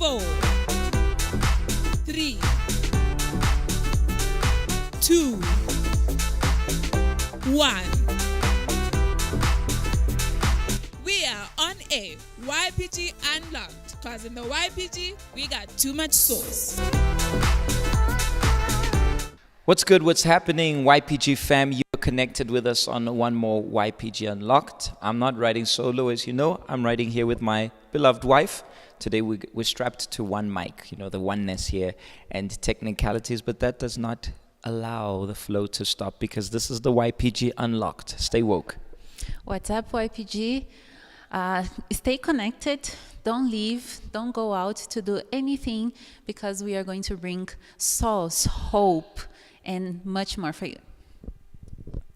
4, 3, 2, 1. We are on air. YPG Unlocked. Because in the YPG, we got too much sauce. What's good? What's happening, YPG fam? You're connected with us on one more YPG Unlocked. I'm not riding solo, as you know. I'm riding here with my beloved wife. Today we're strapped to one mic, the oneness here and technicalities, but that does not allow the flow to stop because this is the YPG Unlocked. Stay woke. What's up, YPG? Stay connected. Don't leave. Don't go out to do anything because we are going to bring sauce, hope, and much more for you.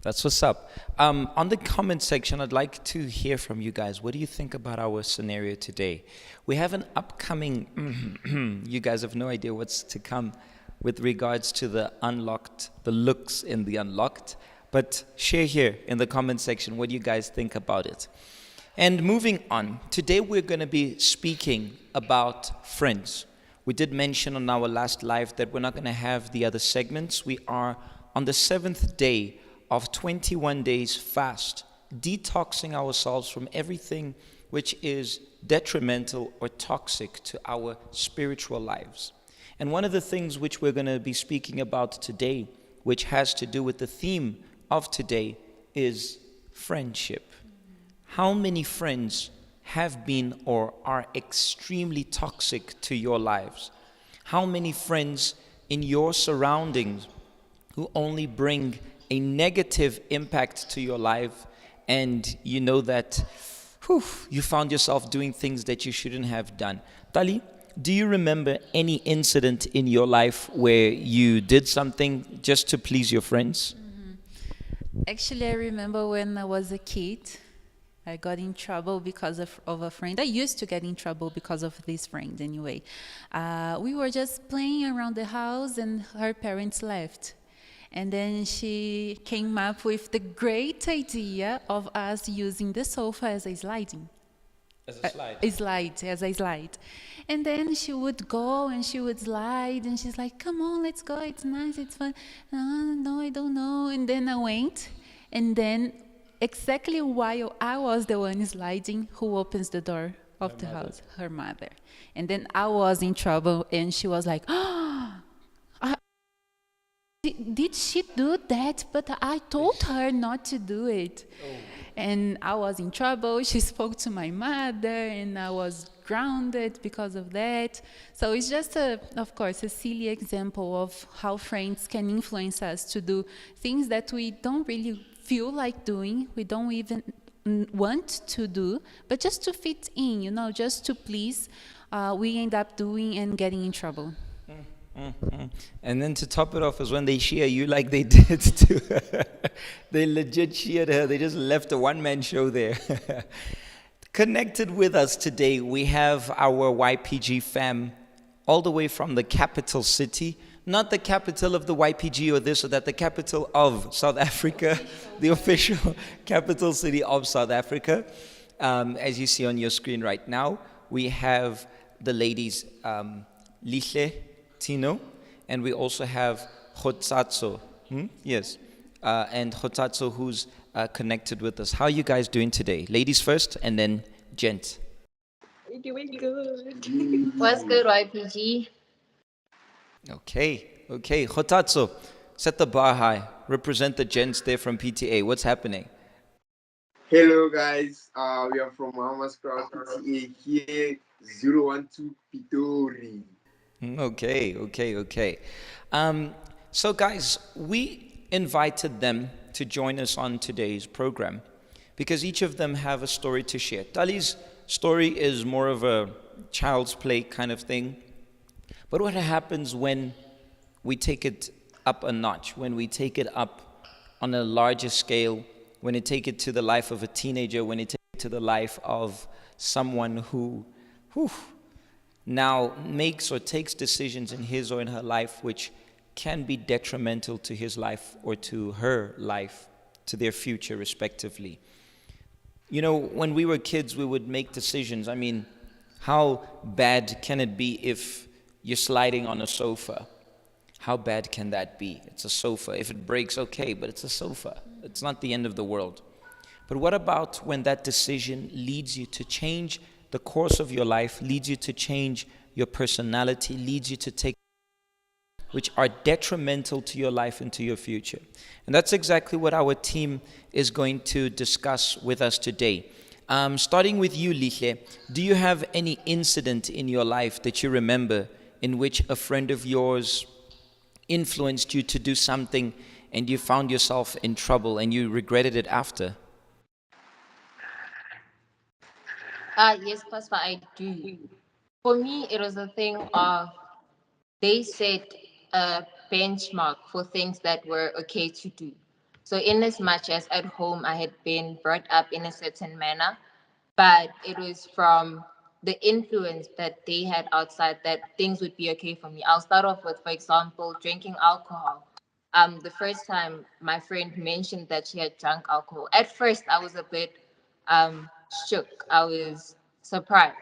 That's what's up. On the comment section, I'd like to hear from you guys. What do you think about our scenario today? We have an upcoming, you guys have no idea what's to come with regards to the unlocked, the looks in the unlocked. But share here in the comment section what you guys think about it. And moving on, today we're going to be speaking about friends. We did mention on our last live that we're not going to have the other segments. We are on the 7th day of 21 days fast, detoxing ourselves from everything which is detrimental or toxic to our spiritual lives. And one of the things which we're going to be speaking about today, which has to do with the theme of today, is friendship. How many friends have been or are extremely toxic to your lives? How many friends in your surroundings who only bring a negative impact to your life, and you know that you found yourself doing things that you shouldn't have done? Tali, do you remember any incident in your life where you did something just to please your friends? Actually, I remember when I was a kid, I got in trouble because of a friend. I used to get in trouble because of this friend anyway. We were just playing around the house and her parents left. And then she came up with the great idea of us using the sofa as a sliding. As a slide? As a slide. And then she would go and she would slide and she's like, come on, let's go, it's nice, it's fun. No, I don't know. And then I went, and then exactly while I was the one sliding, who opens the door of the house? Her mother. And then I was in trouble and she was like, did she do that? But I told her not to do it. Oh. And I was in trouble. She spoke to my mother and I was grounded because of that. So it's just, of course, a silly example of how friends can influence us to do things that we don't really feel like doing. We don't even want to do, but just to fit in, just to please, we end up doing and getting in trouble. And then to top it off is when they shear you like they did to her. They legit sheared her. They just left a one-man show there. Connected with us today, we have our YPG fam all the way from the capital city. Not the capital of the YPG or this or that, the capital of South Africa, the official capital city of South Africa. As you see on your screen right now, we have the ladies, Lihle, Tino, and we also have Khotsatso. Yes, and Khotsatso, who's connected with us. How are you guys doing today? Ladies first, and then gents. We're doing good. What's good, YPG? Okay. Khotsatso, set the bar high. Represent the gents there from PTA. What's happening? Hello, guys. We are from Mamas Crowd PTA here, 012 Pitori. Okay. So guys, we invited them to join us on today's program because each of them have a story to share. Tali's story is more of a child's play kind of thing. But what happens when we take it up a notch, when we take it up on a larger scale, when we take it to the life of a teenager, when we take it to the life of someone who now makes or takes decisions in his or in her life which can be detrimental to his life or to her life, to their future respectively. When we were kids, we would make decisions. How bad can it be if you're sliding on a sofa? How bad can that be? It's a sofa. If it breaks, okay, but it's a sofa. It's not the end of the world. But what about when that decision leads you to change the course of your life, leads you to change your personality, leads you to take which are detrimental to your life and to your future? And that's exactly what our team is going to discuss with us today. Starting with you, Lihle, do you have any incident in your life that you remember in which a friend of yours influenced you to do something and you found yourself in trouble and you regretted it after? Yes, Pastor, I do. For me, it was a thing of they set a benchmark for things that were okay to do. So, in as much as at home I had been brought up in a certain manner, but it was from the influence that they had outside that things would be okay for me. I'll start off with, for example, drinking alcohol. The first time my friend mentioned that she had drunk alcohol, at first I was a bit shook. I was surprised.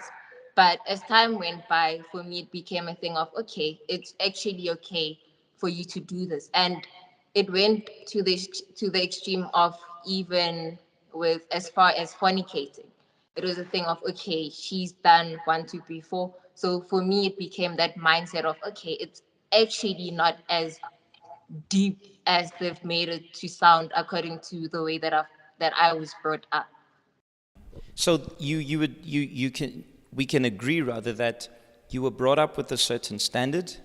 But as time went by, for me, it became a thing of, okay, it's actually okay for you to do this. And it went to the extreme of even with as far as fornicating. It was a thing of, okay, she's done one, two, three, four. So for me, it became that mindset of, okay, it's actually not as deep as they've made it to sound according to the way that I was brought up. So you can we can agree rather that you were brought up with a certain standard,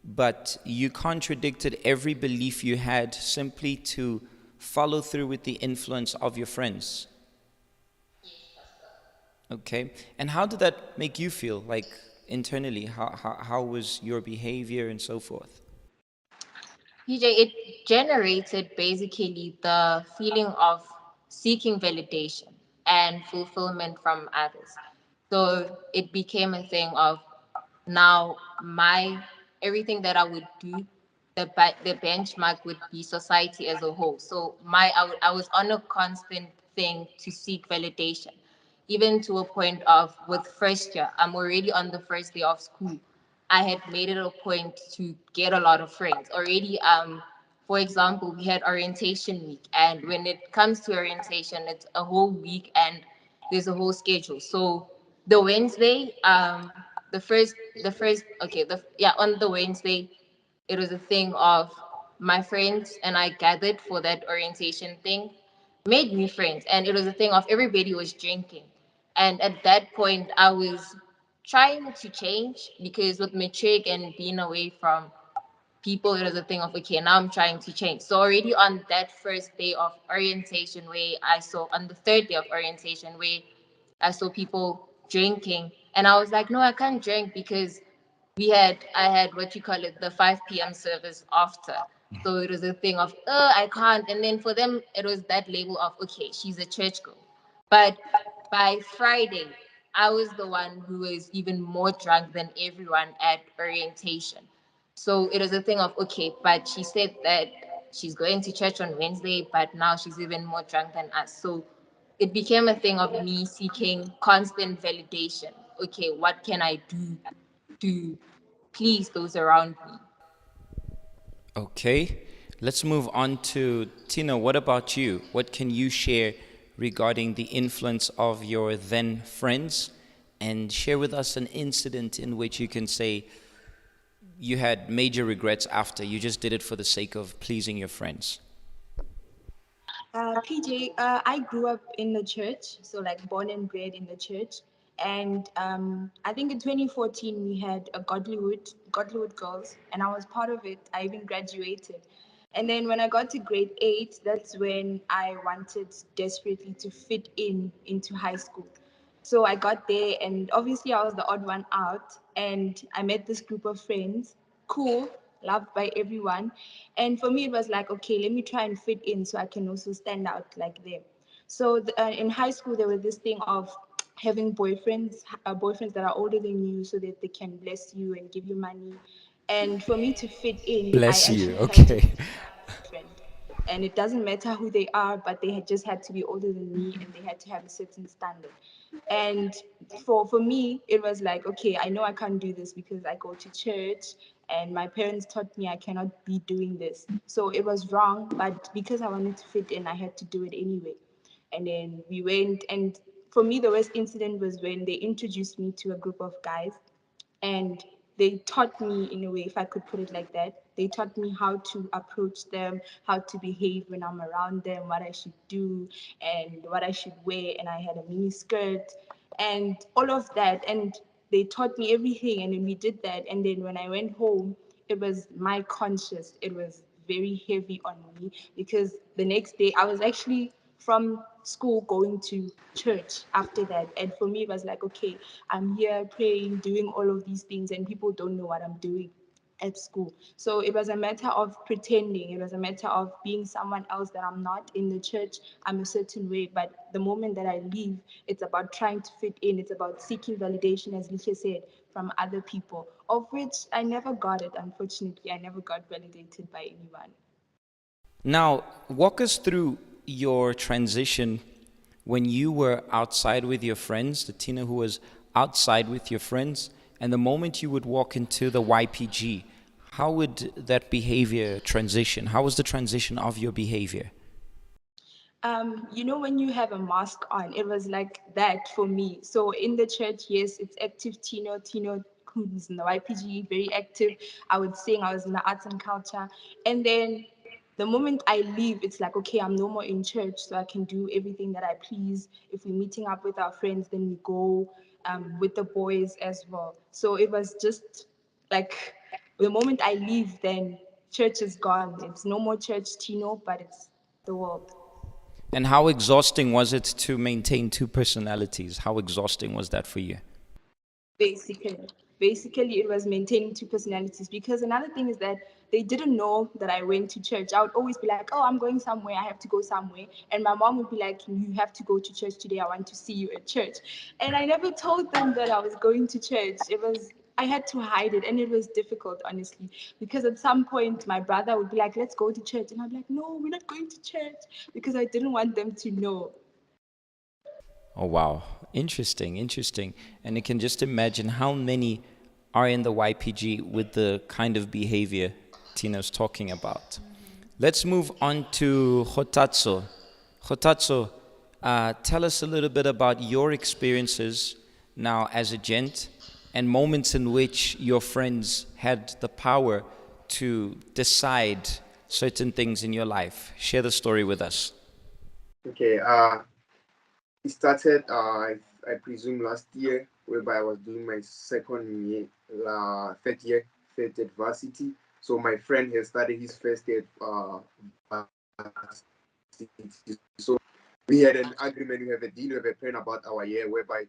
but you contradicted every belief you had simply to follow through with the influence of your friends. Okay. And how did that make you feel, like internally? How was your behavior and so forth? PJ, it generated basically the feeling of seeking validation and fulfillment from others. So it became a thing of now my everything that I would do, the benchmark would be society as a whole. So I was on a constant thing to seek validation, even to a point of with first year. I'm already on the first day of school. I had made it a point to get a lot of friends already. For example, we had orientation week, and when it comes to orientation, it's a whole week and there's a whole schedule. So the Wednesday, okay, on the Wednesday, it was a thing of my friends and I gathered for that orientation thing, made new friends, and it was a thing of everybody was drinking, and at that point, I was trying to change because with matric and being away from people, it was a thing of, okay, now I'm trying to change. So already on that first day of orientation, where I saw on the third day of orientation, where I saw people drinking, and I was like, no, I can't drink because I had what you call it, the 5 p.m. service after. So it was a thing of, I can't. And then for them, it was that label of, okay, she's a church girl. But by Friday, I was the one who was even more drunk than everyone at orientation. So it was a thing of, okay, but she said that she's going to church on Wednesday, but now she's even more drunk than us. So it became a thing of me seeking constant validation. Okay, what can I do to please those around me? Okay, let's move on to Tina. What about you? What can you share regarding the influence of your then friends? And share with us an incident in which you can say you had major regrets after. You just did it for the sake of pleasing your friends. PJ, I grew up in the church, so like born and bred in the church. And I think in 2014 we had a Godlywood Girls, and I was part of it. I even graduated. And then when I got to grade 8, that's when I wanted desperately to fit into high school. So I got there, and obviously I was the odd one out. And I met this group of friends, cool, loved by everyone. And for me, it was like, okay, let me try and fit in so I can also stand out like them. So in high school, there was this thing of having boyfriends that are older than you so that they can bless you and give you money. And for me to fit in, I Bless you. actually had to Okay. have a friend. And it doesn't matter who they are, but they had just had to be older than me and they had to have a certain standard. And for me, it was like, okay, I know I can't do this because I go to church and my parents taught me I cannot be doing this. So it was wrong, but because I wanted to fit in, I had to do it anyway. And then we went, and for me, the worst incident was when they introduced me to a group of guys, and they taught me, in a way, if I could put it like that, they taught me how to approach them, how to behave when I'm around them, what I should do and what I should wear. And I had a mini skirt and all of that, and they taught me everything, and then we did that. And then when I went home, it was my conscience, it was very heavy on me, because the next day I was actually from school going to church after that. And for me, it was like, okay, I'm here praying, doing all of these things, and people don't know what I'm doing at school. So it was a matter of pretending. It was a matter of being someone else that I'm not. In the church, I'm a certain way. But the moment that I leave, it's about trying to fit in. It's about seeking validation, as Lisha said, from other people, of which I never got it. Unfortunately, I never got validated by anyone. Now, walk us through your transition when you were outside with your friends, the Tina who was outside with your friends, and the moment you would walk into the YPG. How would that behavior transition? How was the transition of your behavior? When you have a mask on, it was like that for me. So in the church, yes, it's active Tino, who's in the YPG, very active. I would sing, I was in the arts and culture. And then the moment I leave, it's like, okay, I'm no more in church, so I can do everything that I please. If we're meeting up with our friends, then we go with the boys as well. So it was just like the moment I leave, then church is gone. It's no more church Tino, but it's the world. And how exhausting was it to maintain two personalities? How exhausting was that for you? Basically, basically, it was maintaining two personalities, because another thing is that they didn't know that I went to church. I would always be like, oh, I'm going somewhere, I have to go somewhere. And my mom would be like, you have to go to church today, I want to see you at church. And I never told them that I was going to church. I had to hide it, and it was difficult, honestly, because at some point my brother would be like, let's go to church. And I'd be like, no, we're not going to church, because I didn't want them to know. Oh, wow. Interesting, interesting. And you can just imagine how many are in the YPG with the kind of behavior Tina's talking about. Let's move on to Hotatso. Hotatso, tell us a little bit about your experiences now as a gent and moments in which your friends had the power to decide certain things in your life. Share the story with us. Okay, it started, I presume, last year, whereby I was doing my second year, third year, third at varsity. So my friend has started his first year varsity. So we had an agreement, we have a deal, we have a plan about our year, whereby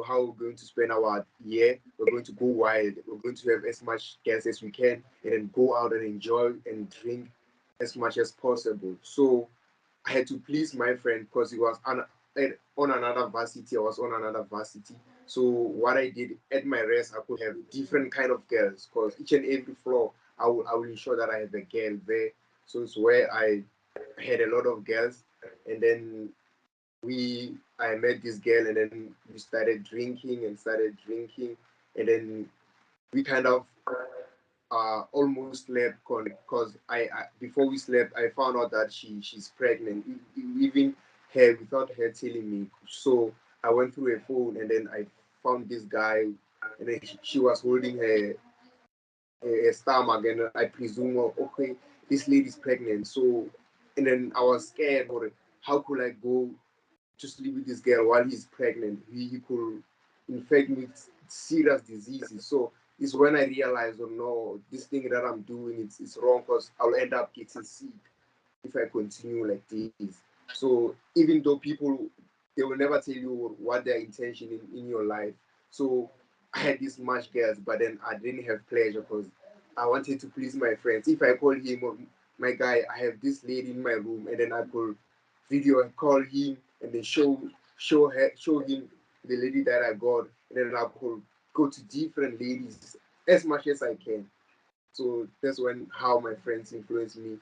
how we're going to spend our year. We're going to go wild. We're going to have as much gas as we can, and then go out and enjoy and drink as much as possible. So I had to please my friend because he was on another varsity. I was on another varsity. So what I did at my rest, I could have different kind of girls because each and every floor, I will ensure that I have a girl there. So it's where I had a lot of girls, and then I met this girl, and then we started drinking, and then we kind of almost slept because I before we slept I found out that she's pregnant, even her without her telling me. So I went through her phone, and then I found this guy, and then she was holding her stomach, and I presume, well, okay, this lady's pregnant. So and then I was scared, or how could I go to sleep with this girl while he's pregnant? He could infect me with serious diseases. So it's when I realized, oh no, this thing that I'm doing, it's wrong, because I'll end up getting sick if I continue like this. So even though people, they will never tell you what their intention in your life. So I had this much girls, but then I didn't have pleasure because I wanted to please my friends. If I call him or my guy, I have this lady in my room, and then I could video and call him, and then show him the lady that I got, and then I could go to different ladies as much as I can. So that's when how my friends influenced me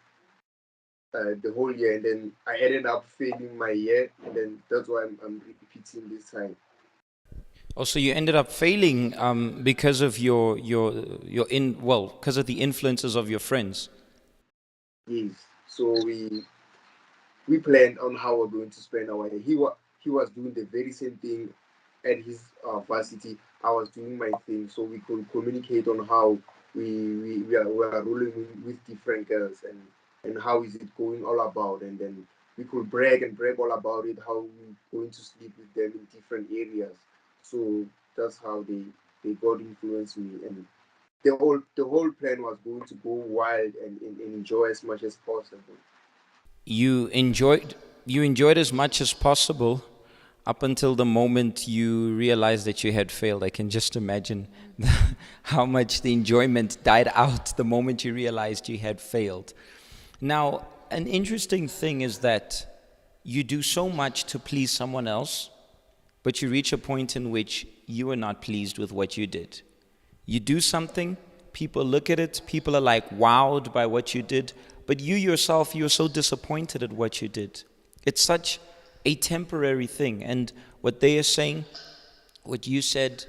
the whole year, and then I ended up failing my year, and then that's why I'm repeating this time. Also, you ended up failing because of because of the influences of your friends. Yes. So we planned on how we're going to spend our day. He was doing the very same thing at his varsity. I was doing my thing, so we could communicate on how we are rolling with different girls, and how is it going all about, and then we could brag all about it, how we're going to sleep with them in different areas. So that's how they got influenced me, and the whole plan was going to go wild and enjoy as much as possible. You enjoyed you enjoyed as much as possible up until the moment you realized that you had failed. I can just imagine how much the enjoyment died out the moment you realized you had failed. Now, an interesting thing is that you do so much to please someone else, but you reach a point in which you are not pleased with what you did. You do something, people look at it, people are like wowed by what you did, but you yourself, you're so disappointed at what you did. It's such a temporary thing. And what they are saying, what you said,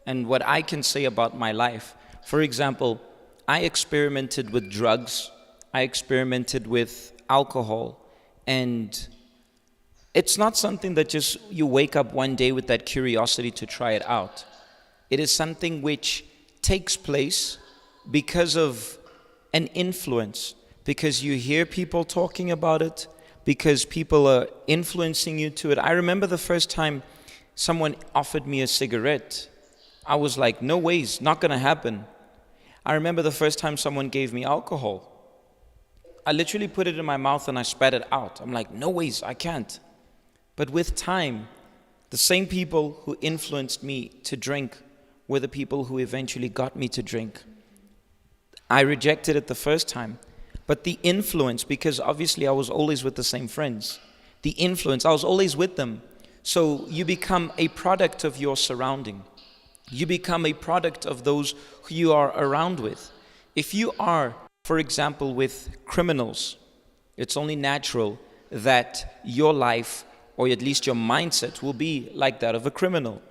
and what I can say about my life. For example, I experimented with drugs, I experimented with alcohol, and it's not something that just you wake up one day with that curiosity to try it out. It is something which takes place because of an influence, because you hear people talking about it, because people are influencing you to it. I remember the first time someone offered me a cigarette. I was like, no ways, not gonna happen. I remember the first time someone gave me alcohol. I literally put it in my mouth and I spat it out. I'm like, no ways, I can't. But with time, the same people who influenced me to drink were the people who eventually got me to drink. I rejected it the first time, but the influence, because obviously I was always with the same friends, the influence, I was always with them. So you become a product of your surrounding. You become a product of those who you are around with. If you are, for example, with criminals, it's only natural that your life, or at least your mindset, will be like that of a criminal.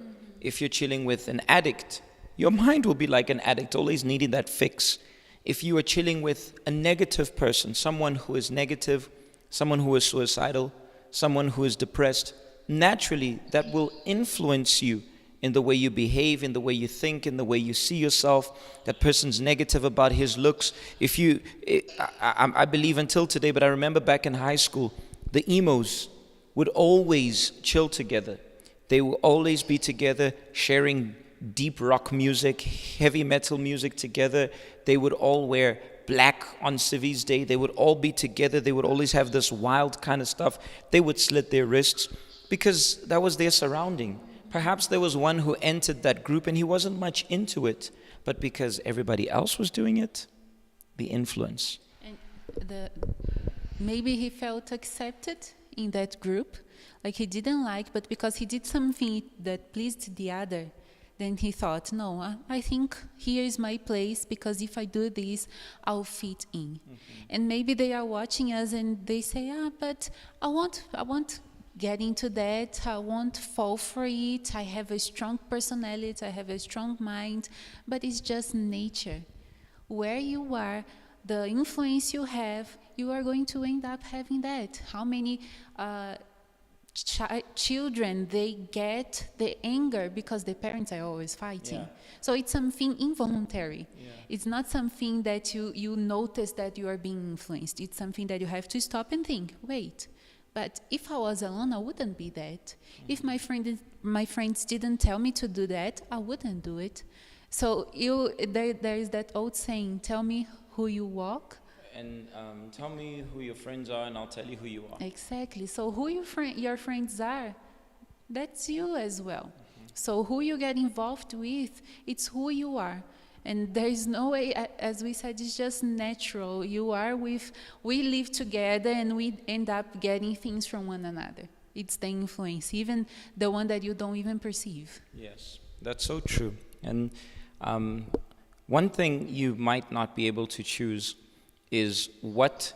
If you're chilling with an addict, your mind will be like an addict, always needing that fix. If you are chilling with a negative person, someone who is negative, someone who is suicidal, someone who is depressed, naturally that will influence you in the way you behave, in the way you think, in the way you see yourself. That person's negative about his looks. I believe until today, but I remember back in high school, the emos would always chill together. They will always be together, sharing deep rock music, heavy metal music together. They would all wear black on Civi's Day. They would all be together. They would always have this wild kind of stuff. They would slit their wrists because that was their surrounding. Perhaps there was one who entered that group and he wasn't much into it, but because everybody else was doing it, the influence. And maybe he felt accepted in that group, like he didn't like, but because he did something that pleased the other, then he thought, no, I think here is my place, because if I do this, I'll fit in. And maybe they are watching us and they say, but I won't get into that, I won't fall for it, I have a strong personality, I have a strong mind, but it's just nature. Where you are, the influence you have, you are going to end up having that. How many children, they get the anger because the parents are always fighting. Yeah. So it's something involuntary. Yeah. It's not something that you notice that you are being influenced. It's something that you have to stop and think, wait, but if I was alone, I wouldn't be that. If my friends didn't tell me to do that, I wouldn't do it. So there is that old saying, tell me who you walk, and tell me who your friends are, and I'll tell you who you are. Exactly. So who your friends are, that's you as well. So who you get involved with, it's who you are. And there is no way, as we said, it's just natural. We live together and we end up getting things from one another. It's the influence, even the one that you don't even perceive. Yes, that's so true. And one thing you might not be able to choose is what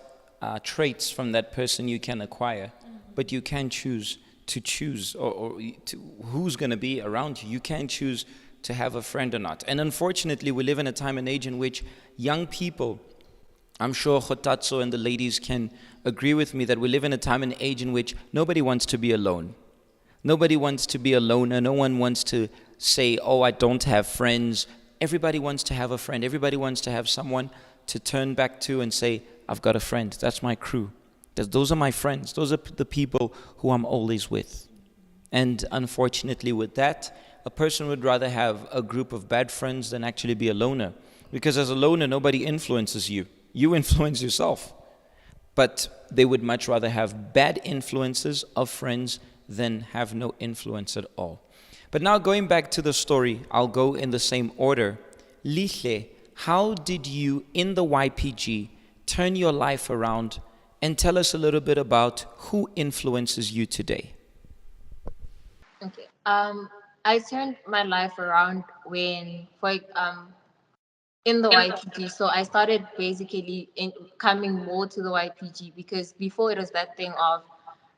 traits from that person you can acquire, but you can choose to choose who's going to be around you. You can't choose to have a friend or not. And unfortunately, we live in a time and age in which young people, I'm sure Khotatso and the ladies can agree with me, that we live in a time and age in which nobody wants to be alone. Nobody wants to be a loner. No one wants to say, oh, I don't have friends. Everybody wants to have a friend. Everybody wants to have someone to turn back to and say, I've got a friend. That's my crew. Those are my friends. Those are the people who I'm always with. And unfortunately with that, a person would rather have a group of bad friends than actually be a loner. Because as a loner, nobody influences you. You influence yourself. But they would much rather have bad influences of friends than have no influence at all. But now going back to the story, I'll go in the same order. Lihle, how did you, in the YPG, turn your life around, and tell us a little bit about who influences you today? Okay. I turned my life around in the YPG. So I started basically coming more to the YPG because before it was that thing of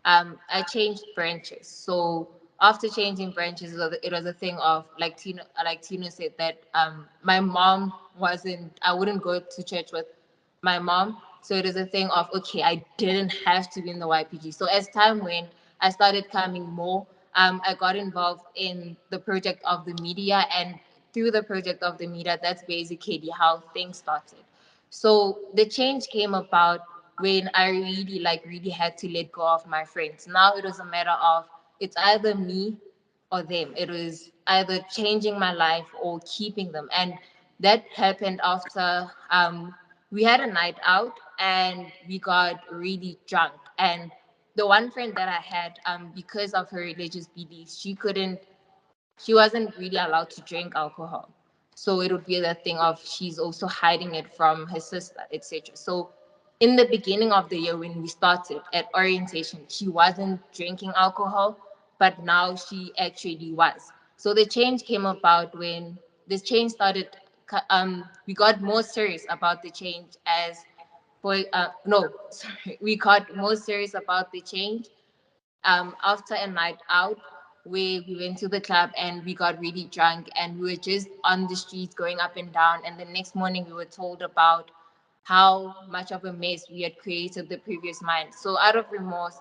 I changed branches. So after changing branches, it was a thing of like Tina said that my mom wasn't. I wouldn't go to church with my mom. So it is a thing of okay, I didn't have to be in the YPG. So as time went, I started coming more. I got involved in the project of the media, and through the project of the media, that's basically how things started. So the change came about when I really had to let go of my friends. Now it was a matter of it's either me or them. It was either changing my life or keeping them. And that happened after we had a night out and we got really drunk. And the one friend that I had, because of her religious beliefs, she wasn't really allowed to drink alcohol. So it would be that thing of she's also hiding it from her sister, etc. So in the beginning of the year when we started at orientation, she wasn't drinking alcohol, but now she actually was. So the change came about when this change started. We got more serious about the change as for no, sorry, we got more serious about the change after a night out where we went to the club and we got really drunk and we were just on the streets going up and down. And the next morning we were told about how much of a mess we had created the previous night. So out of remorse,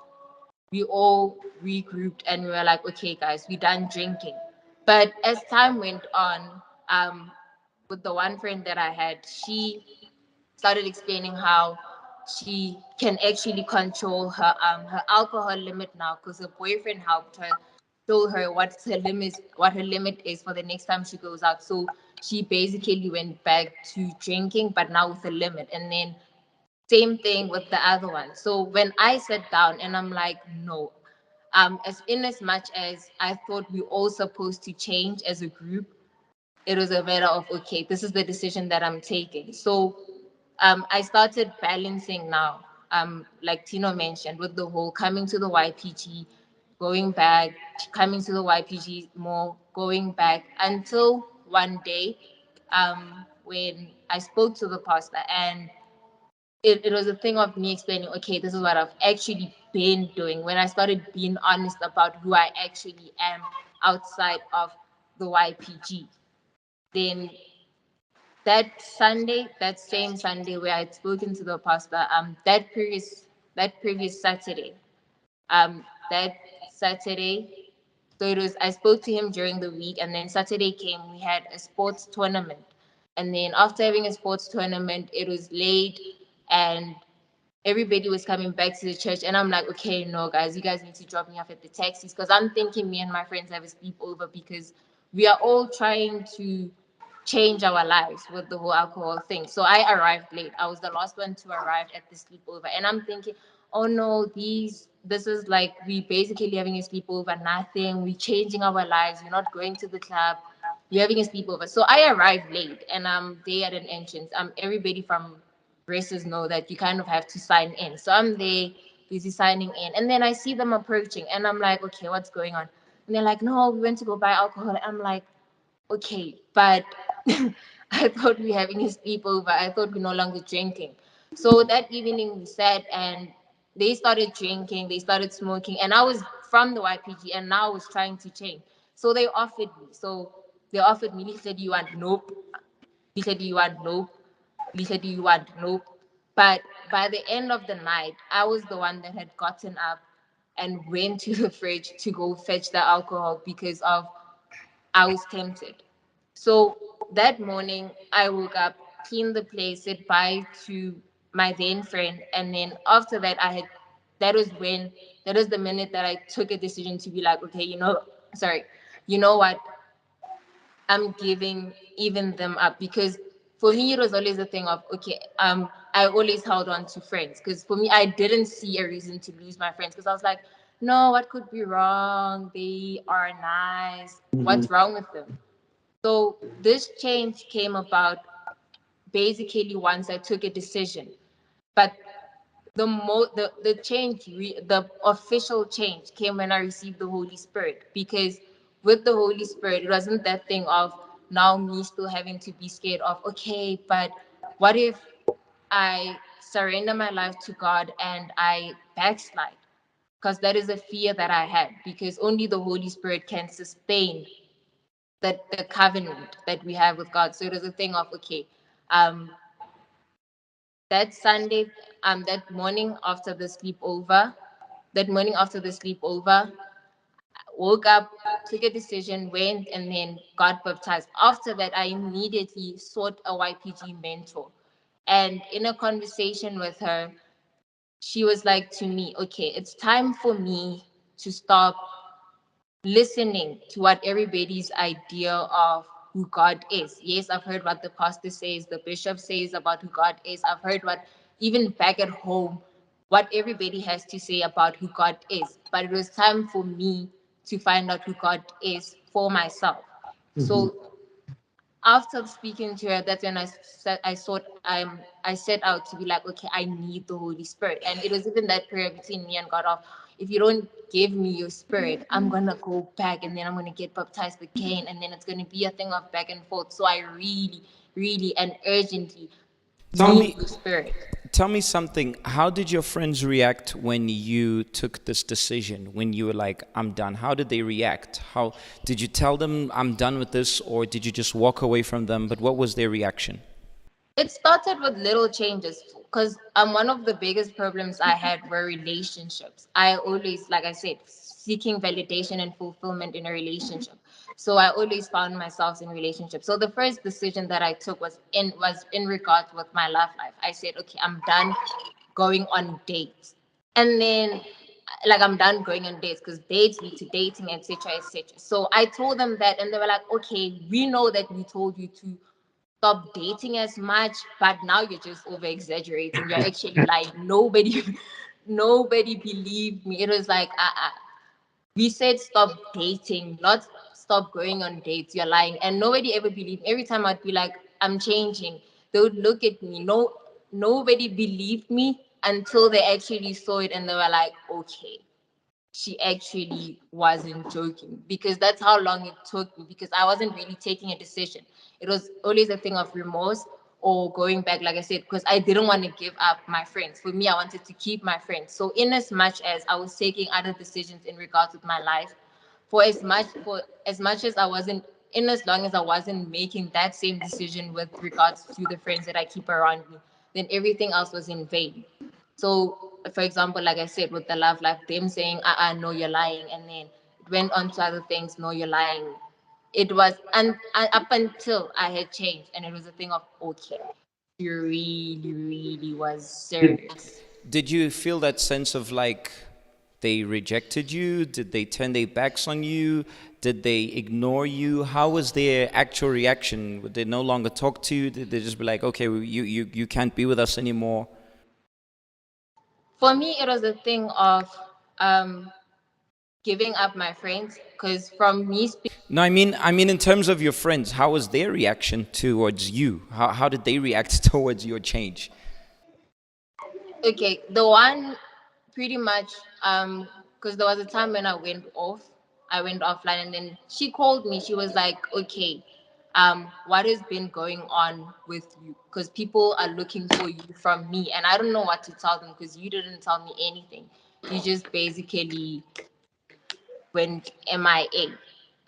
we all regrouped and we were like, okay, guys, we're done drinking. But as time went on, with the one friend that I had, she started explaining how she can actually control her alcohol limit now because her boyfriend helped her show her what her limit is for the next time she goes out. So she basically went back to drinking, but now with a limit. And then same thing with the other one. So when I sat down and I'm like, no, as much as I thought we all supposed to change as a group, it was a matter of okay, this is the decision that I'm taking. So I started balancing now, like Tino mentioned, with the whole coming to the YPG, going back, coming to the YPG more, going back until one day when I spoke to the pastor and it was a thing of me explaining, okay, this is what I've actually been doing. When I started being honest about who I actually am outside of the YPG, then that same Sunday where I'd spoken to the pastor, that previous Saturday, that Saturday, so it was I spoke to him during the week, and then Saturday came, we had a sports tournament, and then after having a sports tournament, it was late, and everybody was coming back to the church, and I'm like, okay, no, guys, you guys need to drop me off at the taxis because I'm thinking me and my friends have a sleepover because we are all trying to change our lives with the whole alcohol thing. So I arrived late. I was the last one to arrive at the sleepover, and I'm thinking, oh no, this is like we basically having a sleepover, nothing. We changing our lives. We're not going to the club. We're having a sleepover. So I arrived late, and I'm there at an entrance. Everybody from races know that you kind of have to sign in. So I'm there, busy signing in, and then I see them approaching, and I'm like, okay, what's going on? And they're like, no, we went to go buy alcohol. I'm like, okay, but I thought we were having a sleepover. I thought we're no longer drinking. So that evening we sat and they started drinking, they started smoking, and I was from the YPG and now was trying to change. So they offered me. So they offered me, Lisa, do you want? Nope. Lisa, do you want? Nope. Lisa, do you want? Nope. But by the end of the night, I was the one that had gotten up and went to the fridge to go fetch the alcohol because of I was tempted. So that morning, I woke up, cleaned the place, said bye to my then friend, and then after that, that was when, that was the minute that I took a decision to be like, okay, sorry, you know what, I'm giving even them up because for me it was always a thing of okay, I always held on to friends because for me I didn't see a reason to lose my friends because I was like, no, what could be wrong? They are nice. What's wrong with them? So this change came about basically once I took a decision. But the change, the official change came when I received the Holy Spirit, because with the Holy Spirit it wasn't that thing of now me still having to be scared of okay, but what if I surrender my life to God and I backslide? Because that is a fear that I had, because only the Holy Spirit can sustain that the covenant that we have with God. So it was a thing of okay, um that Sunday, that morning after the sleepover, woke up, took a decision, went, and then got baptized. After that, I immediately sought a YPG mentor. And in a conversation with her, she was like to me, okay, it's time for me to stop listening to what everybody's idea of who God is. Yes, I've heard what the pastor says, the bishop says about who God is. I've heard what, even back at home, what everybody has to say about who God is. But it was time for me to find out who God is for myself. So after speaking to her, that's when I set out to be like, okay, I need the Holy Spirit. And it was even that prayer between me and God of, if you don't give me your spirit, I'm gonna go back and then I'm gonna get baptized again, and then it's gonna be a thing of back and forth. So I really, really and urgently Tell need me, the spirit. tell me something. How did your friends react when you took this decision? When you were like, "I'm done." How did they react? How did you tell them, "I'm done with this," or did you just walk away from them? But what was their reaction? It started with little changes because one of the biggest problems I had were relationships. I always, like I said, seeking validation and fulfillment in a relationship. So I always found myself in relationships. So the first decision that I took was in regards with my love life. I said, okay, I'm done going on dates. And then like I'm done going on dates because dates lead to dating, etc., etc. So I told them that, and they were like, okay, we know that we told you to stop dating as much, but now you're just over exaggerating. You're actually lying. Nobody believed me. It was like, we said stop dating, not stop going on dates. You're lying. And nobody ever believed me. Every time I'd be like, I'm changing, they would look at me. Nobody believed me until they actually saw it and they were like, okay, she actually wasn't joking, because that's how long it took me, because I wasn't really taking a decision. It was always a thing of remorse or going back, like I said, because I didn't want to give up my friends. For me, I wanted to keep my friends. So in as much as I was taking other decisions in regards with my life, for as much as I wasn't, in as long as I wasn't making that same decision with regards to the friends that I keep around me, then everything else was in vain. So, for example, like I said, with the love life, them saying, no, you're lying. And then it went on to other things, no, you're lying. It was, and up until I had changed. And it was a thing of, okay, she really, really was serious. Did you feel that sense of like they rejected you? Did they turn their backs on you? Did they ignore you? How was their actual reaction? Would they no longer talk to you? Did they just be like, okay, you can't be with us anymore? For me, it was a thing of um, giving up my friends, because from me No, I mean, in terms of your friends, how was their reaction towards you? How did they react towards your change? Okay, the one pretty much because there was a time when I went offline, and then she called me. She was like, "Okay, what has been going on with you? Because people are looking for you from me, and I don't know what to tell them because you didn't tell me anything. You just basically went MIA.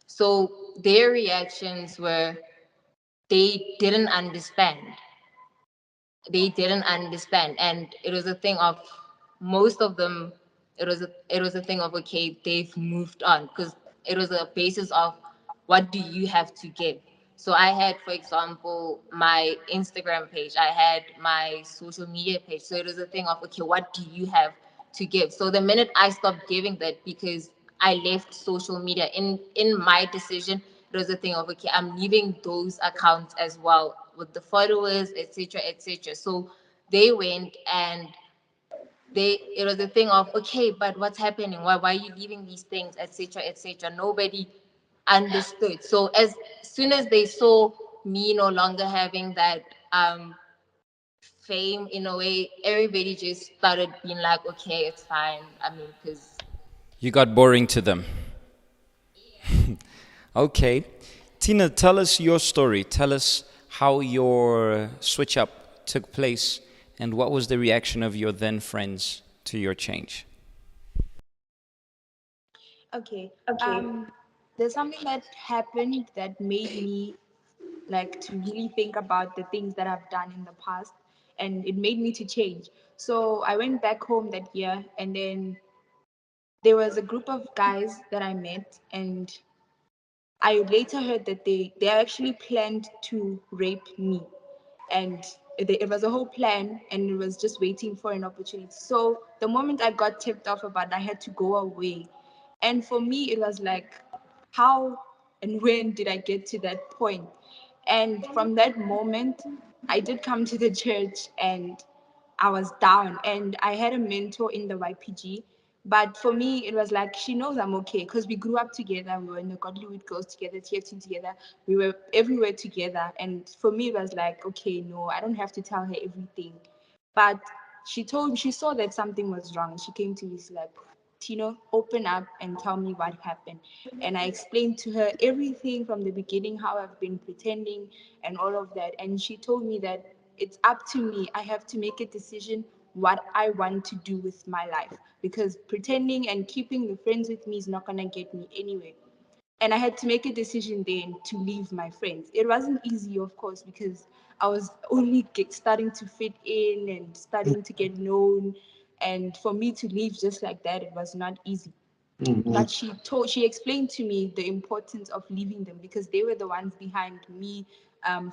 So their reactions were they didn't understand. They didn't understand, and it was a thing of most of them. It was a thing of okay, they've moved on because it was a basis of what do you have to give. So I had, for example, my Instagram page, I had my social media page. So it was a thing of okay, what do you have to give? So the minute I stopped giving that because I left social media in my decision, it was a thing of okay, I'm leaving those accounts as well with the followers, etc., etc. So they went and they it was a thing of okay, but what's happening? Why are you leaving these things, etc., etc. Nobody understood. So as soon as they saw me no longer having that fame in a way, everybody just started being like, okay, it's fine. I mean, because You got boring to them. Okay. Tina, tell us your story. Tell us how your switch up took place and what was the reaction of your then friends to your change. Okay. There's something that happened that made me like to really think about the things that I've done in the past, and it made me to change. So I went back home that year, and then there was a group of guys that I met, and I later heard that they actually planned to rape me, and it was a whole plan, and it was just waiting for an opportunity. So the moment I got tipped off about it, I had to go away, and for me it was like, how and when did I get to that point? And from that moment, I did come to the church, and I was down, and I had a mentor in the YPG. But for me, it was like she knows I'm okay because we grew up together. We were in the Godlywood Girls together, TFT together. We were everywhere together. And for me, it was like, okay, no, I don't have to tell her everything. But she saw that something was wrong. She came to me, she's like, Tino, open up and tell me what happened. And I explained to her everything from the beginning, how I've been pretending and all of that. And she told me that it's up to me. I have to make a decision what I want to do with my life, because pretending and keeping the friends with me is not going to get me anywhere. And I had to make a decision then to leave my friends. It wasn't easy, of course, because I was only starting to fit in and starting to get known. And for me to leave just like that, it was not easy. But she explained to me the importance of leaving them because they were the ones behind me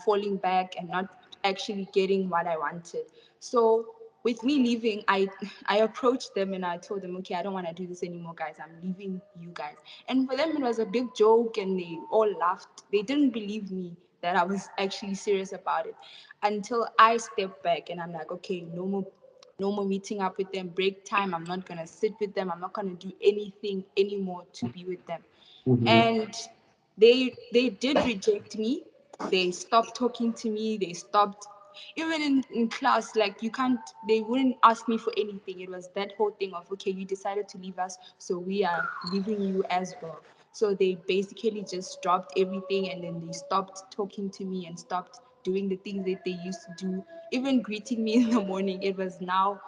falling back and not actually getting what I wanted. So with me leaving, I approached them and I told them, okay, I don't want to do this anymore, guys. I'm leaving you guys. And for them, it was a big joke, and they all laughed. They didn't believe me that I was actually serious about it until I stepped back and I'm like, okay, no more meeting up with them, break time. I'm not gonna sit with them. I'm not gonna do anything anymore to be with them. And they did reject me. They stopped talking to me. They stopped even in class, like you can't they wouldn't ask me for anything. It was that whole thing of okay, you decided to leave us, so we are leaving you as well. So they basically just dropped everything, and then they stopped talking to me and stopped doing the things that they used to do. Even greeting me in the morning, it was now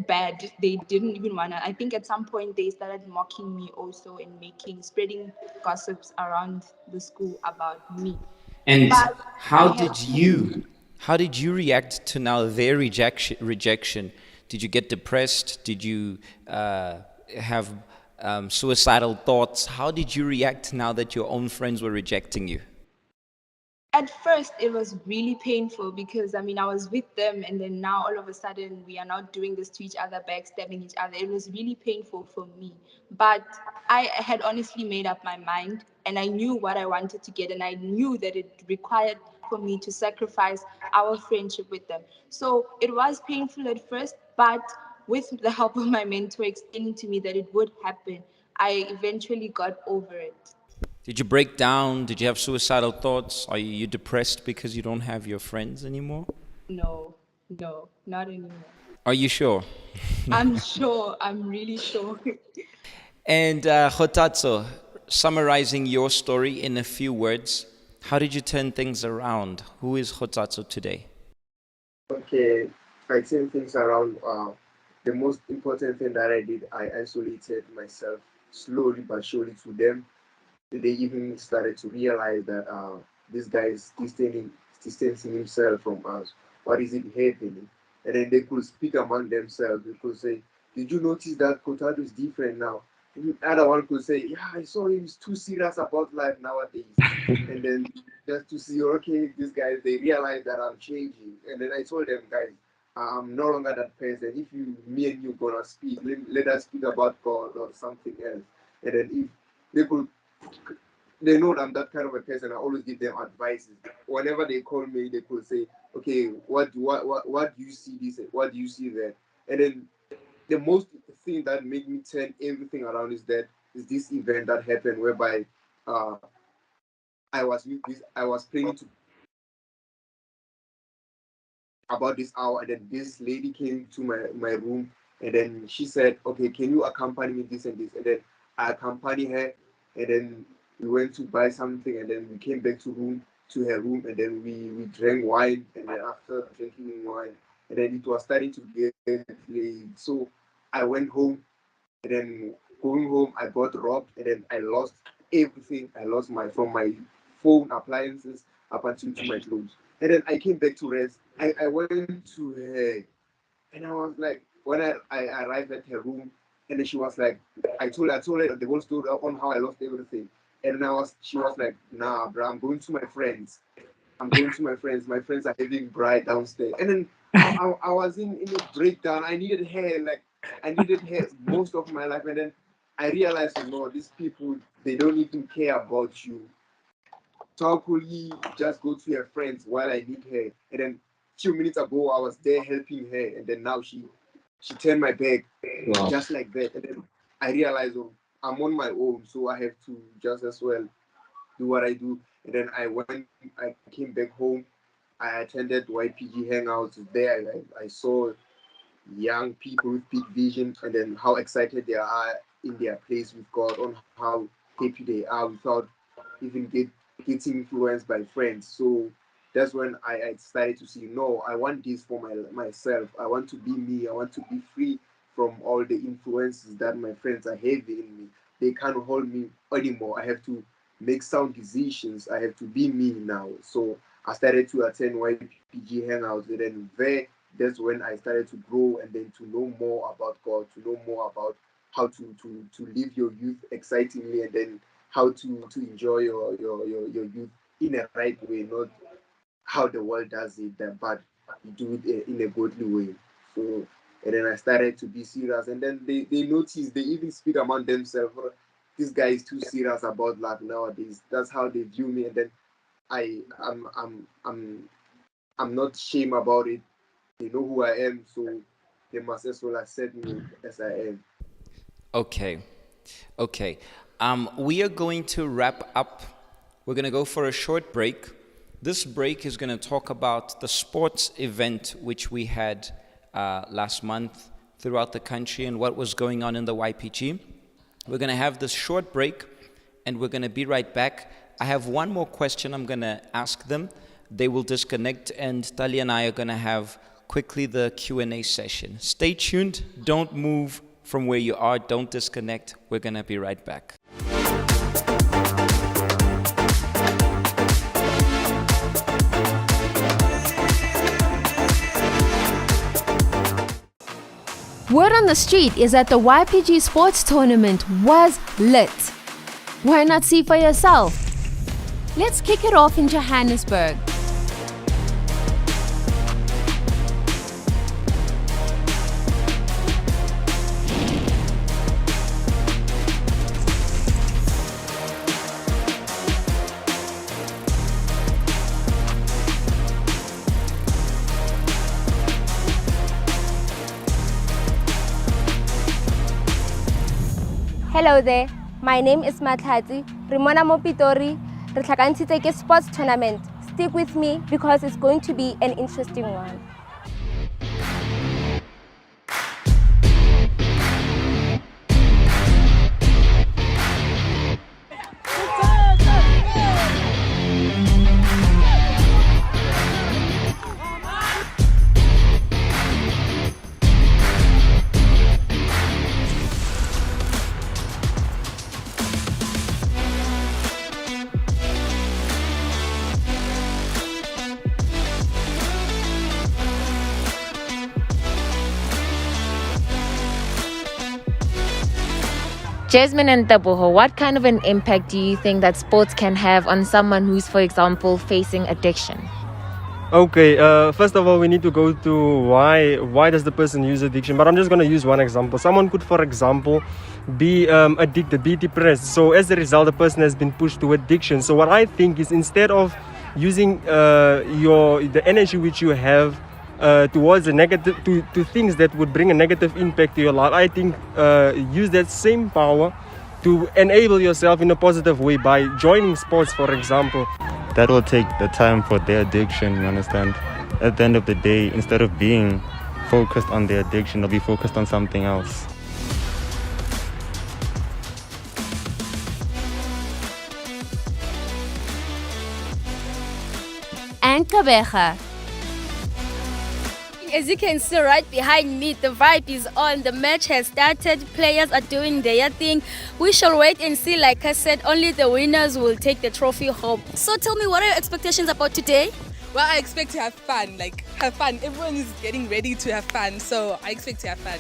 bad. They didn't even wanna. I think at some point they started mocking me also and spreading gossips around the school about me. And But I had to. how did you react to now their rejection? Did you get depressed? Did you have suicidal thoughts? How did you react now that your own friends were rejecting you? At first, it was really painful because I mean, I was with them, and then now all of a sudden, we are not doing this to each other, backstabbing each other. It was really painful for me. But I had honestly made up my mind, and I knew what I wanted to get, and I knew that it required for me to sacrifice our friendship with them. So it was painful at first, but with the help of my mentor explaining to me that it would happen, I eventually got over it. Did you break down? Did you have suicidal thoughts? Are you depressed because you don't have your friends anymore? No, no, not anymore. Are you sure? I'm sure. I'm really sure. And Hotatso, summarizing your story in a few words, how did you turn things around? Who is Hotatso today? Okay, I turn things around. The most important thing that I did, I isolated myself slowly but surely to them, they even started to realize that this guy is distancing himself from us. What is it happening? And then they could speak among themselves. They could say, "Did you notice that Kotado is different now?" And the other one could say, "Yeah, I saw him. He's too serious about life nowadays." And then just to see, okay, these guys, they realize that I'm changing. And then I told them, guys, I'm no longer that person. If me and you gonna speak, let us speak about God or something else. And then if they could they know that I'm that kind of a person. I always give them advices. Whenever they call me, they could say, "Okay, what do you see this? What do you see there?" And then the most thing that made me turn everything around is this event that happened whereby uh, I was planning to about this hour, and then this lady came to my room, and then she said, "Okay, can you accompany me this and this?" And then I accompanied her, and then we went to buy something, and then we came back to her room, and then we drank wine, and then after drinking wine, and then it was starting to get late. So I went home, and then going home I got robbed, and then I lost everything. I lost my from my phone, appliances, up until to my clothes. And then I came back to rest. I went to her, and I was like, when I arrived at her room, and then she was like, I told her the whole story on how I lost everything. And then she was like, "Nah, bro, I'm going to my friends. I'm going to my friends. My friends are having bride downstairs." And then I was in a breakdown. I needed her most of my life. And then I realized, no, these people, they don't even care about you. How could he just go to her friends while I need her? And then few minutes ago, I was there helping her. And then now she turned my back Wow. just like that. And then I realized, oh, I'm on my own. So I have to just as well do what I do. And then I came back home. I attended YPG Hangouts there. I saw young people with big vision, and then how excited they are in their place with God, on how happy they are without even getting influenced by friends. So that's when I started to see, no, I want this for myself. I want to be me. I want to be free from all the influences that my friends are having in me. They can't hold me anymore. I have to make sound decisions. I have to be me now. So I started to attend YPG Hangouts, and then that's when I started to grow, and then to know more about God, to know more about how to live your youth excitingly, and then how to enjoy your youth in a right way, not how the world does it, but you do it in a godly way. So, and then I started to be serious, and then they noticed, they even speak among themselves, "Oh, this guy is too serious about life nowadays." That's how they view me, and then I I'm not ashamed about it. They know who I am, so they must as well accept me as I am. Okay. Okay. We are going to wrap up. We're going to go for a short break. This break is going to talk about the sports event which we had last month throughout the country and what was going on in the YPG. We're going to have this short break, and we're going to be right back. I have one more question I'm going to ask them. They will disconnect, and Tali and I are going to have quickly the Q&A session. Stay tuned. Don't move from where you are. Don't disconnect. We're going to be right back. Word on the street is that the YPG sports tournament was lit. Why not see for yourself? Let's kick it off in Johannesburg. Hello there, my name is Matlati. Rimona Mopitori, re tlhakantshitse ke sports tournament. Stick with me because it's going to be an interesting one. Jasmine and Tabuho, what kind of an impact do you think that sports can have on someone who's, for example, facing addiction? Okay, first of all, we need to go to why does the person use addiction? But I'm just going to use one example. Someone could, for example, be addicted, be depressed. So as a result, the person has been pushed to addiction. So what I think is, instead of using the energy which you have towards a negative to things that would bring a negative impact to your life, I think use that same power to enable yourself in a positive way by joining sports, for example. That will take the time for their addiction, you understand? At the end of the day, instead of being focused on their addiction, they'll be focused on something else. And Kabeja. As you can see right behind me, the vibe is on. The match has started. Players are doing their thing. We shall wait and see. Like I said, only the winners will take the trophy home. So tell me, what are your expectations about today? Well, I expect to have fun. Have fun. Everyone is getting ready to have fun, so I expect to have fun.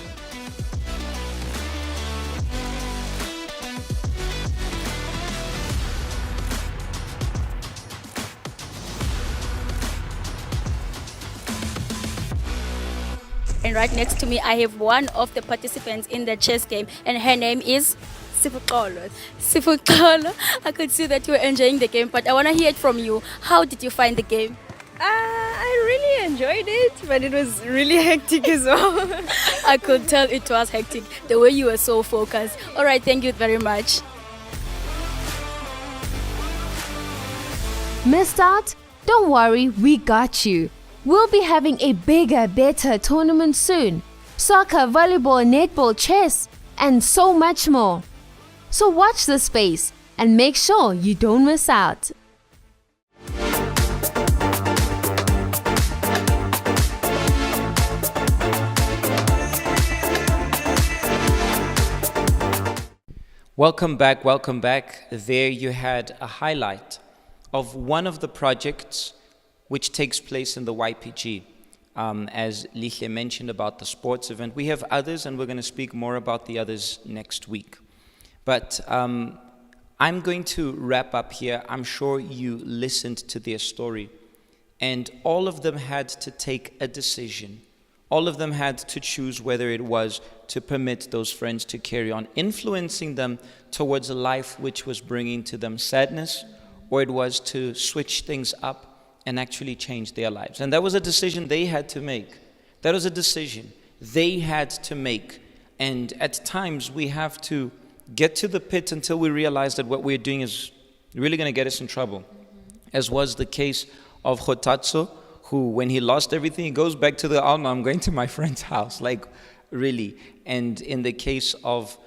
And right next to me, I have one of the participants in the chess game, and her name is Sifuxolo. Sifuxolo, I could see that you were enjoying the game, but I want to hear it from you. How did you find the game? I really enjoyed it, but it was really hectic as well. I could tell it was hectic, the way you were so focused. All right, thank you very much. Missed out? Don't worry, we got you. We'll be having a bigger, better tournament soon. Soccer, volleyball, netball, chess, and so much more. So watch this space and make sure you don't miss out. Welcome back, welcome back. There you had a highlight of one of the projects which takes place in the YPG. As Lihle mentioned about the sports event, we have others, and we're going to speak more about the others next week. But I'm going to wrap up here. I'm sure you listened to their story, and all of them had to take a decision. All of them had to choose whether it was to permit those friends to carry on influencing them towards a life which was bringing to them sadness, or it was to switch things up and actually change their lives. And that was a decision they had to make. That was a decision they had to make. And at times we have to get to the pit until we realize that what we're doing is really going to get us in trouble. As was the case of Hotatso, who when he lost everything, he goes back to oh no, I'm going to my friend's house, really. And in the case of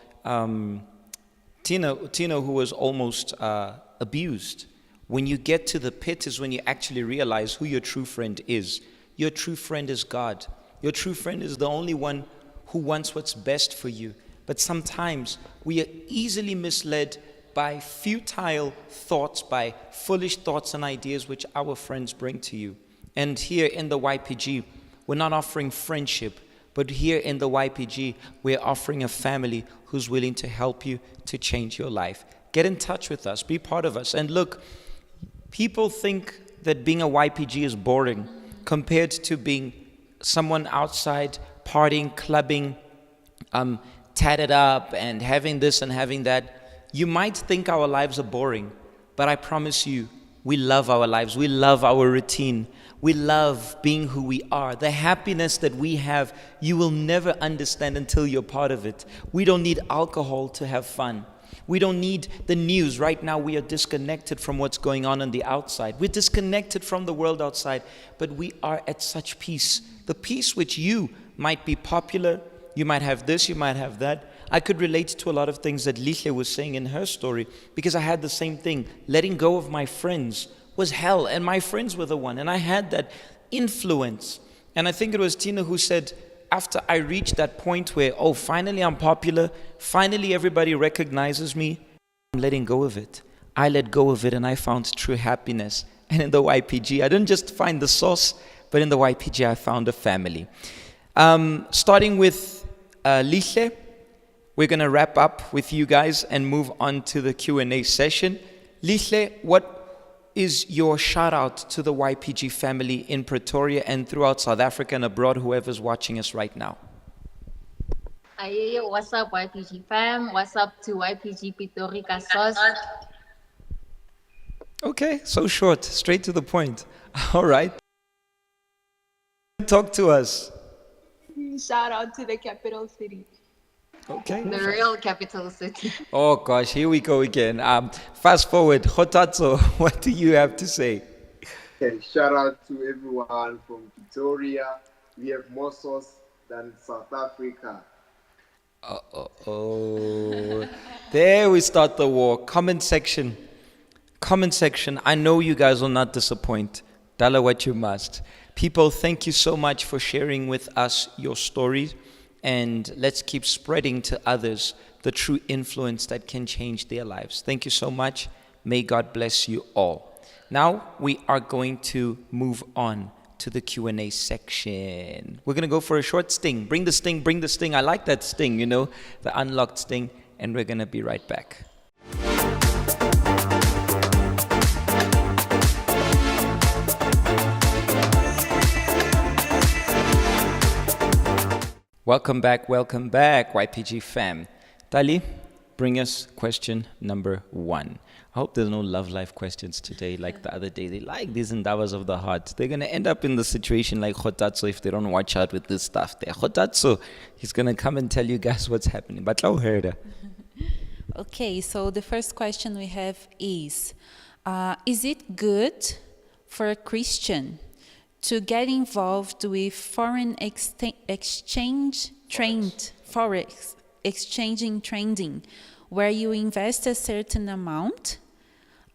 Tino, who was almost abused, when you get to the pit is when you actually realize who your true friend is. Your true friend is God. Your true friend is the only one who wants what's best for you. But sometimes we are easily misled by futile thoughts, by foolish thoughts and ideas which our friends bring to you. And here in the YPG, we're not offering friendship, but here in the YPG, we're offering a family who's willing to help you to change your life. Get in touch with us, be part of us. And look, people think that being a YPG is boring compared to being someone outside partying, clubbing, tatted up and having this and having that. You might think our lives are boring, but I promise you, we love our lives. We love our routine. We love being who we are. The happiness that we have, you will never understand until you're part of it. We don't need alcohol to have fun. We don't need the news. Right now we are disconnected from what's going on the outside. We're disconnected from the world outside, but we are at such peace. The peace which you might be popular, you might have this, you might have that. I could relate to a lot of things that Lihle was saying in her story because I had the same thing. Letting go of my friends was hell, and my friends were the one, and I had that influence. And I think it was Tina who said, after I reached that point where, oh, finally I'm popular, finally everybody recognizes me, I'm letting go of it. I let go of it and I found true happiness. And in the YPG, I didn't just find the source, but in the YPG I found a family. Starting with Lihle, we're going to wrap up with you guys and move on to the Q&A session. Lihle, what is your shout out to the YPG family in Pretoria and throughout South Africa and abroad, whoever's watching us right now? Aye, what's up, YPG fam? What's up to YPG Pitorica Sauce? Okay, so short, straight to the point. All right. Talk to us. Shout out to the capital city. Okay. The real capital city. Oh gosh, here we go again. Fast forward, Khotatso, what do you have to say? Okay, shout out to everyone from Victoria. We have more sauce than South Africa. Oh, there we start the war. Comment section. I know you guys will not disappoint. Dala what you must. People, thank you so much for sharing with us your stories, and let's keep spreading to others the true influence that can change their lives. Thank you so much. May God bless you all. Now we are going to move on to the Q&A section. We're going to go for a short sting. Bring the sting. I like that sting, the unlocked sting, and we're going to be right back. Welcome back, YPG fam. Tali, bring us question number 1. I hope there's no love life questions today like the other day. They like these indavas of the heart. They're going to end up in the situation like Khotatso if they don't watch out with this stuff there. Khotatso, he's going to come and tell you guys what's happening. But Okay, so the first question we have is it good for a Christian to get involved with foreign exchange forex exchanging trading, where you invest a certain amount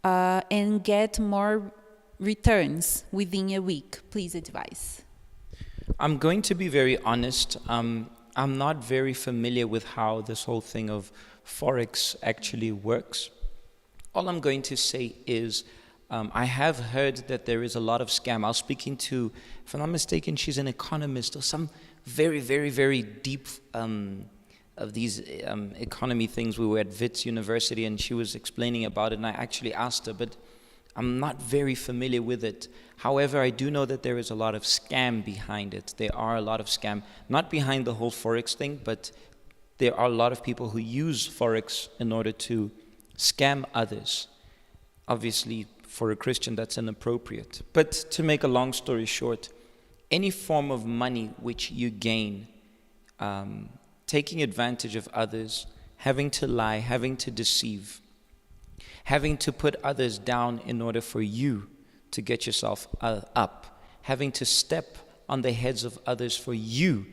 and get more returns within a week? Please advise. I'm going to be very honest. I'm not very familiar with how this whole thing of forex actually works. All I'm going to say is I have heard that there is a lot of scam. I was speaking to, if I'm not mistaken, she's an economist or some very, very, very deep of these economy things. We were at Wits University and she was explaining about it, and I actually asked her, but I'm not very familiar with it. However, I do know that there is a lot of scam behind it. There are a lot of scam, not behind the whole forex thing, but there are a lot of people who use forex in order to scam others. Obviously, for a Christian, that's inappropriate. But to make a long story short, any form of money which you gain, taking advantage of others, having to lie, having to deceive, having to put others down in order for you to get yourself up, having to step on the heads of others for you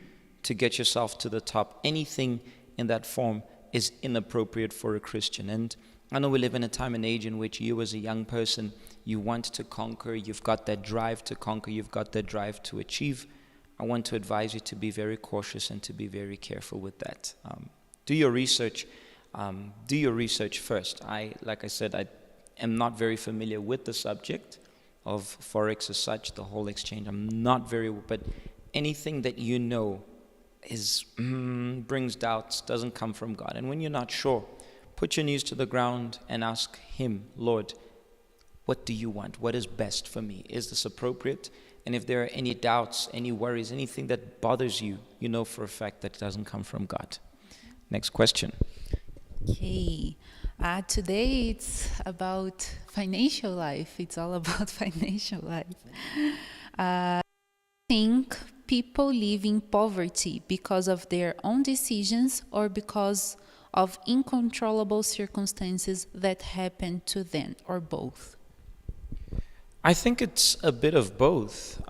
to get yourself to the top, anything in that form is inappropriate for a Christian. And I know we live in a time and age in which you as a young person, you want to conquer, you've got that drive to conquer, you've got that drive to achieve. I want to advise you to be very cautious and to be very careful with that. Do your research. Do your research first. Like I said, I am not very familiar with the subject of Forex as such, the whole exchange. I'm not very, but anything that you know is brings doubts, doesn't come from God. And when you're not sure, put your knees to the ground and ask Him, Lord, what do you want? What is best for me? Is this appropriate? And if there are any doubts, any worries, anything that bothers you, you know for a fact that it doesn't come from God. Next question. Okay. Today it's about financial life. It's all about financial life. I think people live in poverty because of their own decisions or because of uncontrollable circumstances that happen to them, or both? I think it's a bit of both.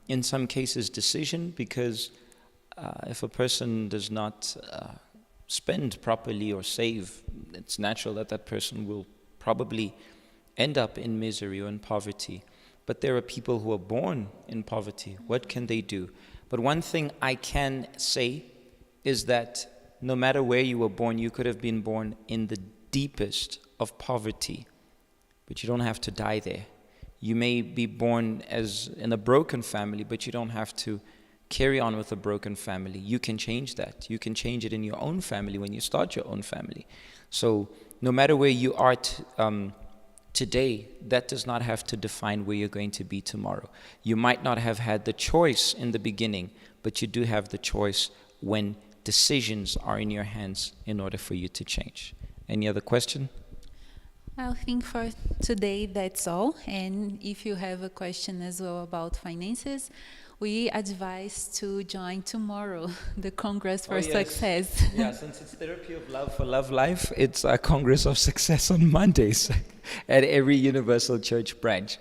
In some cases, decision, because if a person does not spend properly or save, it's natural that that person will probably end up in misery or in poverty. But there are people who are born in poverty. What can they do? But one thing I can say is that no matter where you were born, you could have been born in the deepest of poverty, but you don't have to die there. You may be born as in a broken family, but you don't have to carry on with a broken family. You can change that. You can change it in your own family when you start your own family. So no matter where you are today, that does not have to define where you're going to be tomorrow. You might not have had the choice in the beginning, but you do have the choice when decisions are in your hands in order for you to change. Any other question? I think for today that's all. And if you have a question as well about finances, we advise to join tomorrow the Congress for Success. Yeah, since it's Therapy of Love for Love Life, it's a Congress of Success on Mondays at every Universal Church branch.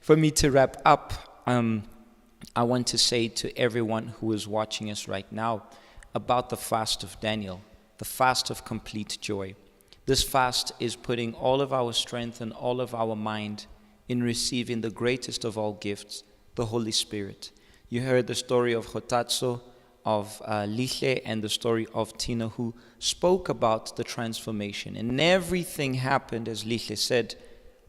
For me to wrap up, I want to say to everyone who is watching us right now about the fast of Daniel, the fast of complete joy. This fast is putting all of our strength and all of our mind in receiving the greatest of all gifts, the Holy Spirit. You heard the story of Hotatso, of Lihle, and the story of Tina, who spoke about the transformation. And everything happened, as Lihle said,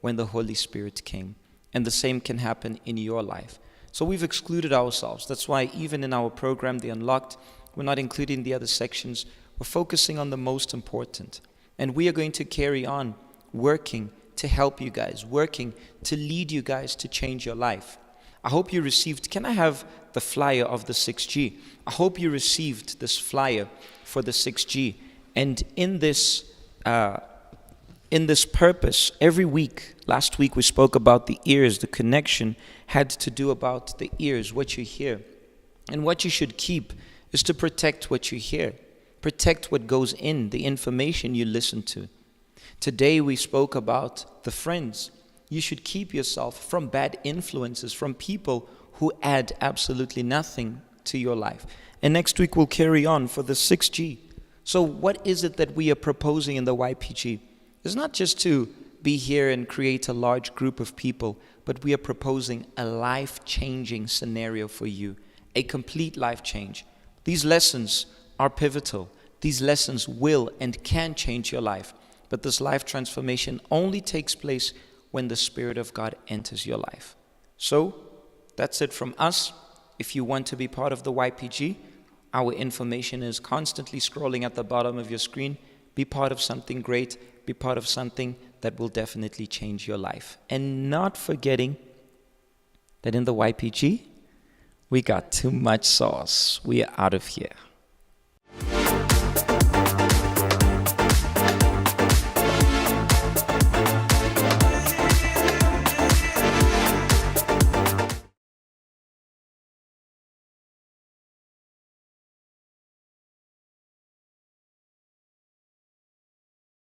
when the Holy Spirit came. And the same can happen in your life. So we've excluded ourselves. That's why even in our program, The Unlocked, we're not including the other sections. We're focusing on the most important. And we are going to carry on working to help you guys, working to lead you guys to change your life. I hope you received, can I have the flyer of the 6G? I hope you received this flyer for the 6G. And in this purpose, every week, last week we spoke about the ears, the connection had to do about the ears, what you hear. And what you should keep is to protect what you hear. Protect what goes in, the information you listen to. Today we spoke about the friends. You should keep yourself from bad influences, from people who add absolutely nothing to your life. And next week we'll carry on for the 6G. So what is it that we are proposing in the YPG? It's not just to be here and create a large group of people, but we are proposing a life-changing scenario for you, a complete life change. These lessons are pivotal. These lessons will and can change your life. But this life transformation only takes place when the Spirit of God enters your life. So, that's it from us. If you want to be part of the YPG, our information is constantly scrolling at the bottom of your screen. Be part of something great. Be part of something that will definitely change your life. And not forgetting that in the YPG, we got too much sauce. We are out of here.